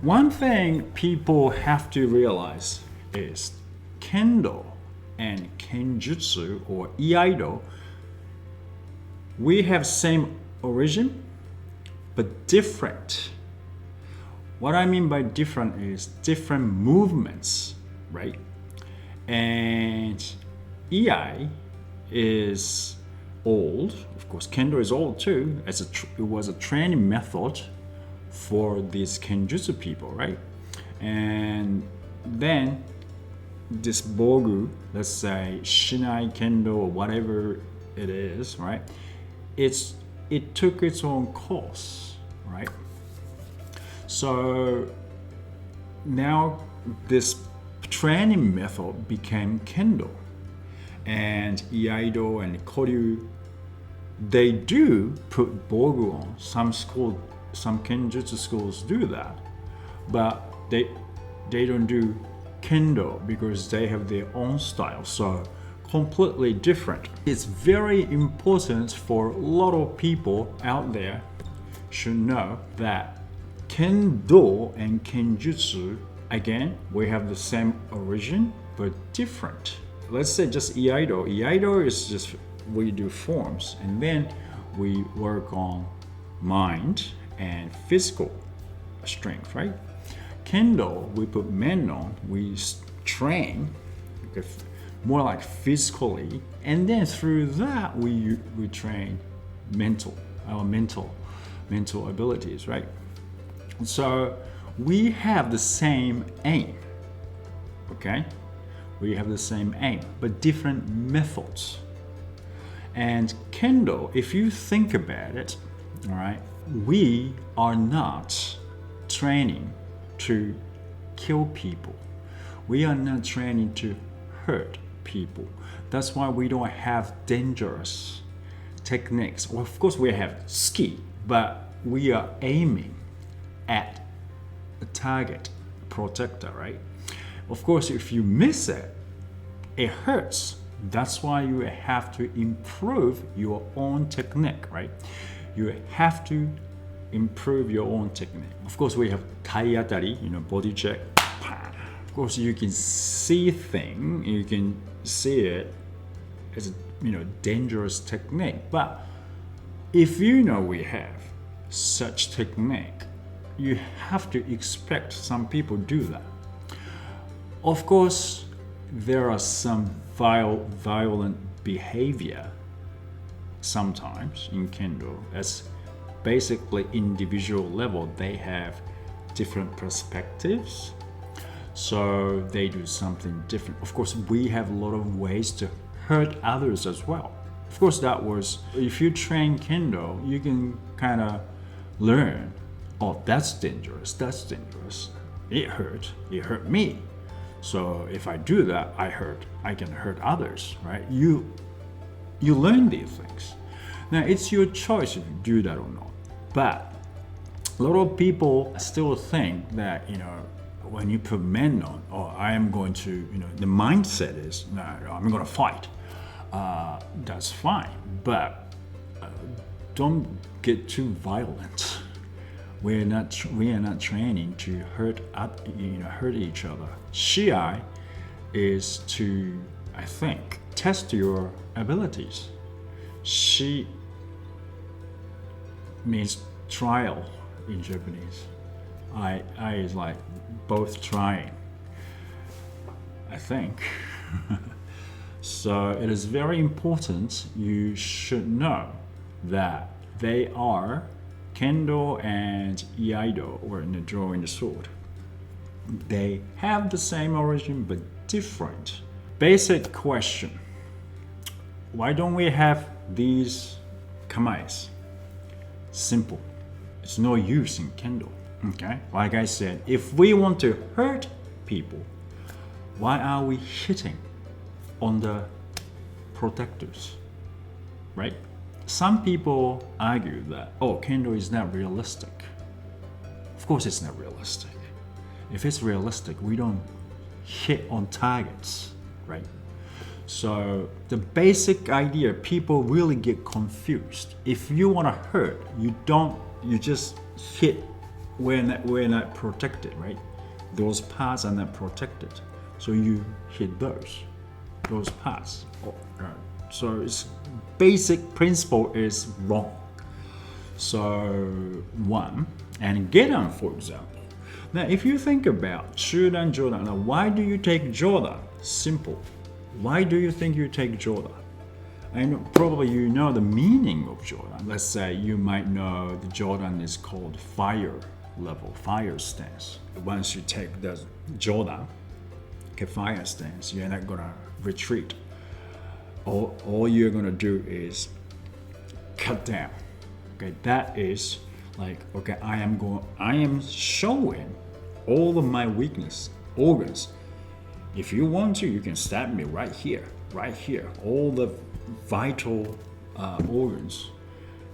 One thing people have to realize is Kendo and Kenjutsu or Iaido, we have same origin but different. What I mean by different is different movements, right? And EI is old. Of course, Kendo is old too. It was a training method for these Kenjutsu people, right? And then this Bogu, let's say Shinai Kendo or whatever it is, right? It took its own course, right? So now this training method became Kendo, and Iaido and Koryu, they do put Bogu on. Some Kenjutsu schools do that, but they don't do Kendo because they have their own style. So completely different. It's very important for a lot of people out there should know that Kendo and Kenjutsu, again, we have the same origin but different. Let's say just Iaido. Iaido is just we do forms and then we work on mind and physical strength, right? Kendo, we put men on, we train more like physically, and then through that we train our mental abilities, right? So we have the same aim, okay? We have the same aim, but different methods. And Kendo, if you think about it, all right, we are not training to kill people. We are not training to hurt people. That's why we don't have dangerous techniques. Well, of course, we have ski, but we are aiming at a target, a protector, right? Of course, if you miss it, it hurts. That's why you have to improve your own technique, right? You have to improve your own technique. Of course, we have tai-atari, body check. Of course, you can see things, you can see it as a dangerous technique. But if we have such technique, you have to expect some people do that. Of course, there are some violent behavior sometimes in Kendo. As basically individual level, they have different perspectives, so they do something different. Of course, we have a lot of ways to hurt others as well. Of course, if you train Kendo, you can kind of learn, oh, that's dangerous, it hurt me. So if I do that, I can hurt others, right? You learn these things. Now it's your choice if you do that or not. But a lot of people still think that, when you put men on, I am going to, the mindset is, no, I'm going to fight. That's fine, but don't get too violent. We are not training to hurt each other. Shiai is to, I think, test your abilities. Shi means trial in Japanese. I is like both trying, I think. So it is very important. You should know that they are Kendo and Iaido, or in the drawing the sword. They have the same origin but different. Basic question: why don't we have these kamais? Simple. It's no use in Kendo. Okay? Like I said, if we want to hurt people, why are we hitting on the protectors? Right? Some people argue that, Kendo is not realistic. Of course it's not realistic. If it's realistic, we don't hit on targets, right? So the basic idea, people really get confused. If you want to hurt, you just hit we're not protected, right? Those parts are not protected, so you hit those parts. So its basic principle is wrong. So one, and Gedan, for example. Now, if you think about Shudan Jodan, now why do you take Jodan? Simple. Why do you think you take Jodan? I know probably you know the meaning of Jodan. Let's say you might know the Jodan is called fire level, fire stance. Once you take the Jodan, okay, fire stance, you're not gonna retreat. All you're gonna do is cut down. Okay, that is like, okay, I am showing all of my weakness organs. If you want to, you can stab me right here, all the vital organs.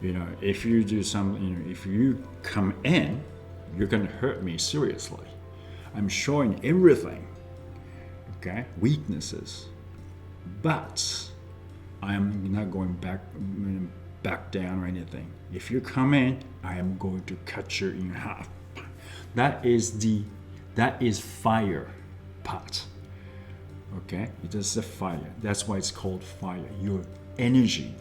If you do something, if you come in, you're gonna hurt me seriously. I'm showing everything, okay, weaknesses, but I am not going back down or anything. If you come in, I am going to cut you in half. That is fire part. Okay, it is a fire. That's why it's called fire. Your energy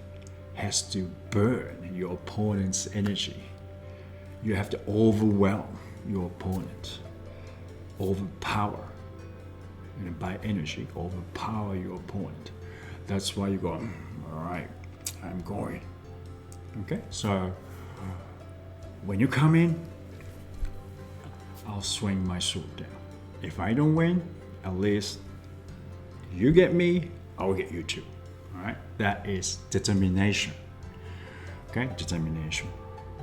has to burn your opponent's energy. You have to overwhelm your opponent, overpower. By energy, overpower your opponent. That's why you go, all right, I'm going. Okay, so when you come in, I'll swing my sword down. If I don't win, at least you get me, I'll get you too. All right, that is determination. Okay, determination,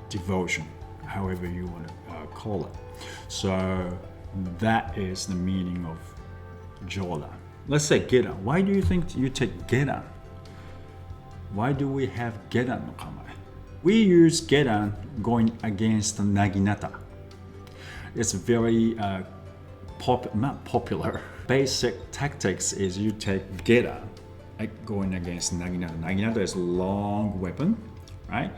devotion, however you want to call it. So that is the meaning of Jodan. Let's say Gedan. Why do you think you take Gedan? Why do we have Gedan no kamae? We use Gedan going against the Naginata. It's very not popular. Basic tactics is you take Gedan going against Naginata. Naginata is a long weapon, right?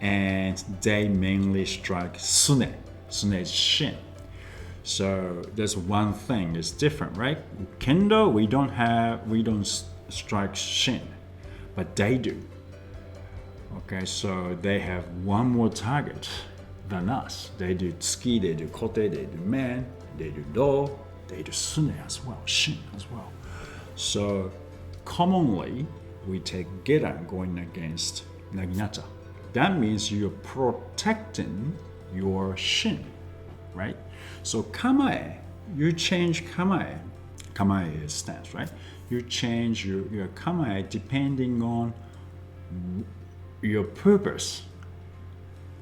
And they mainly strike Sune. Sune is shin. So there's one thing is different, right? Kendo, we don't strike shin, but they do. Okay, so they have one more target than us. They do tsuki, they do kote, they do men, they do do, they do sune as well, shin as well. So commonly we take Gedan going against Naginata. That means you're protecting your shin, right? So kamae, you change kamae. Kamae is stance, right? You change your kamae depending on your purpose.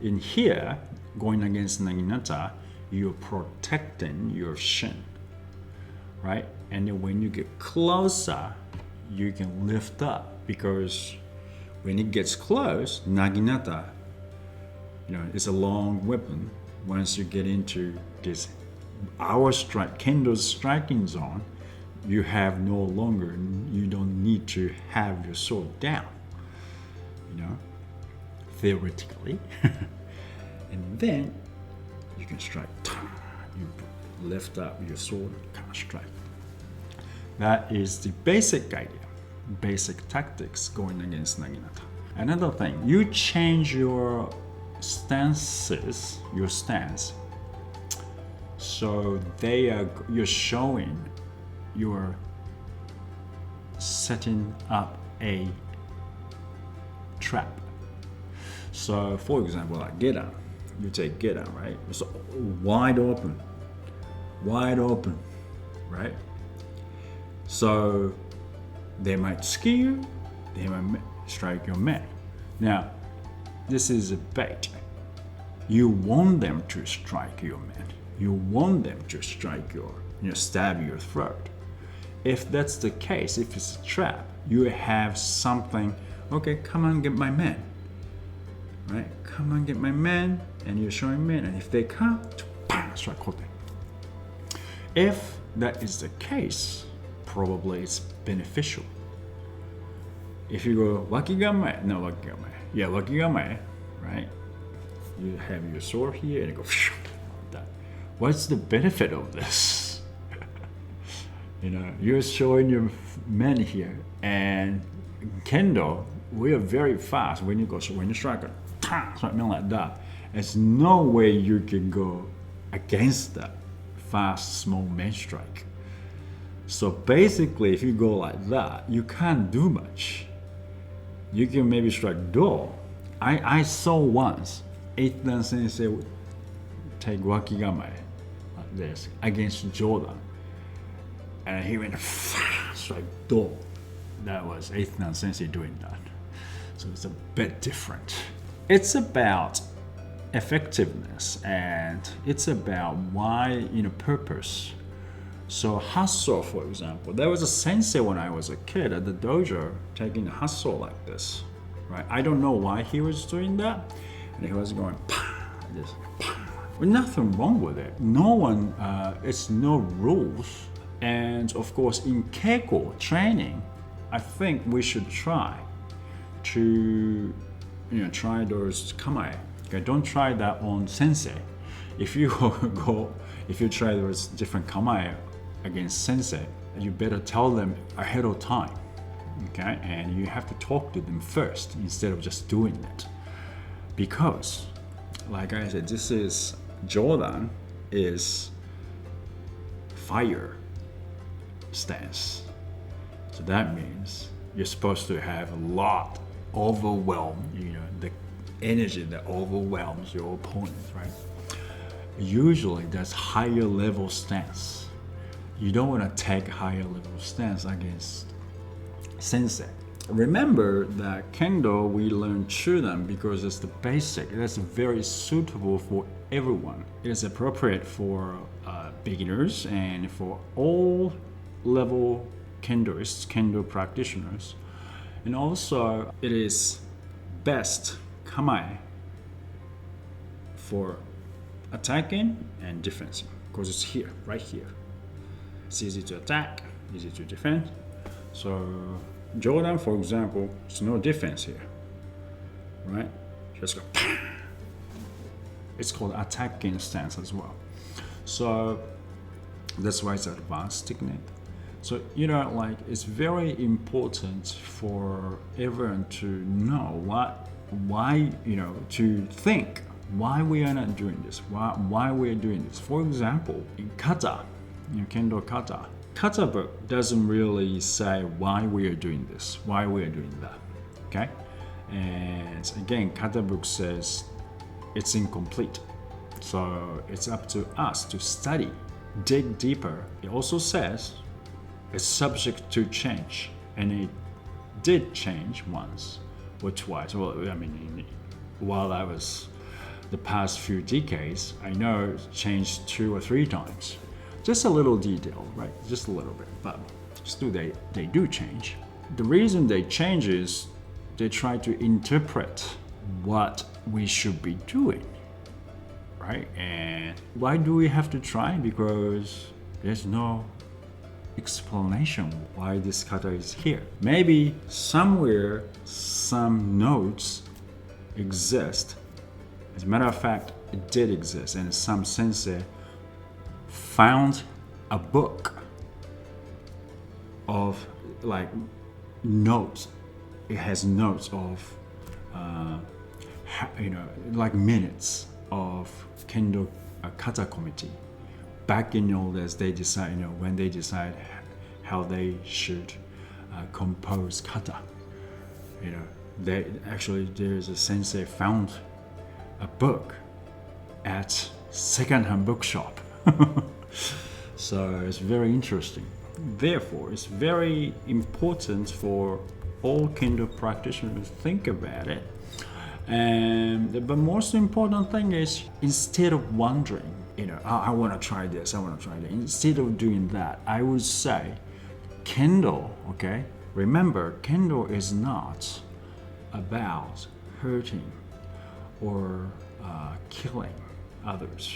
In here, going against Naginata, you're protecting your shin, right? And then when you get closer, you can lift up, because when it gets close, Naginata, it's a long weapon. Once you get into this, our Kendo's striking zone, you don't need to have your sword down, theoretically. And then you can strike. You lift up your sword, kind of strike. That is the basic idea, basic tactics going against Naginata. Another thing, you change your stance, so you're showing you're setting up a trap. So for example, like Gedan, you take Gedan, right? So wide open, right? So they might tsuki you, they might strike your man. Now, this is a bait. You want them to strike your man. You want them to strike stab your throat. If that's the case, if it's a trap, you have something, okay, come on, get my man. Right? Come on, get my man, and you're showing men. And if they come, strike kote. If that is the case, probably it's beneficial. If you go wakigamae, wakigamae, right? You have your sword here and you go What's the benefit of this? You're showing your men here, and Kendo, we are very fast when you strike something like that. There's no way you can go against that fast, small man strike. So basically, if you go like that, you can't do much. You can maybe strike do. I saw once 8th Dan sensei would take wakigamae like this against Jordan, and he went strike do. That was 8th Dan sensei doing that. So it's a bit different. It's about effectiveness, and it's about why, purpose. So hustle, for example, there was a sensei when I was a kid at the dojo taking a hustle like this, right? I don't know why he was doing that, and he was going this. Nothing wrong with it. No one, it's no rules. And of course, in keiko training, I think we should try to, try those kamae. Okay, don't try that on sensei. If you try those different kamae against sensei, you better tell them ahead of time, okay? And you have to talk to them first instead of just doing it. Because, like I said, this is Jordan is fire stance. So that means you're supposed to have a lot overwhelm, the energy that overwhelms your opponent, right? Usually that's higher level stance. You don't want to take higher level stance against sensei. Remember that Kendo, we learn Chudan because it's the basic. That's very suitable for everyone. It is appropriate for beginners and for all level Kendoists, Kendo practitioners. And also, it is best kamae for attacking and defending because it's here, right here. It's easy to attack, easy to defend. So Jordan, for example, it's no defense here, right? Just go. It's called attacking stance as well. So that's why it's advanced technique. So it's very important for everyone to know why to think why we are not doing this, why we are doing this. For example, in Kata, Kendo Kata. Kata book doesn't really say why we are doing this, why we are doing that, okay? And again, Kata book says it's incomplete. So it's up to us to study, dig deeper. It also says it's subject to change, and it did change once or twice. Well, while I was the past few decades, I know it changed 2 or 3 times. Just a little detail, right? Just a little bit, but still they do change. The reason they change is they try to interpret what we should be doing, right? And why do we have to try? Because there's no explanation why this kata is here. Maybe somewhere some notes exist. As a matter of fact, it did exist, and some sensei found a book of notes. It has notes of minutes of Kendo Kata committee. Back in old days, they decide when they decide how they should compose kata. There's a sensei found a book at second-hand bookshop. So it's very interesting. Therefore, it's very important for all Kendo practitioners to think about it. And the most important thing is, instead of wondering, I want to try this, I want to try that. Instead of doing that, I would say, Kendo, okay? Remember, Kendo is not about hurting or killing others.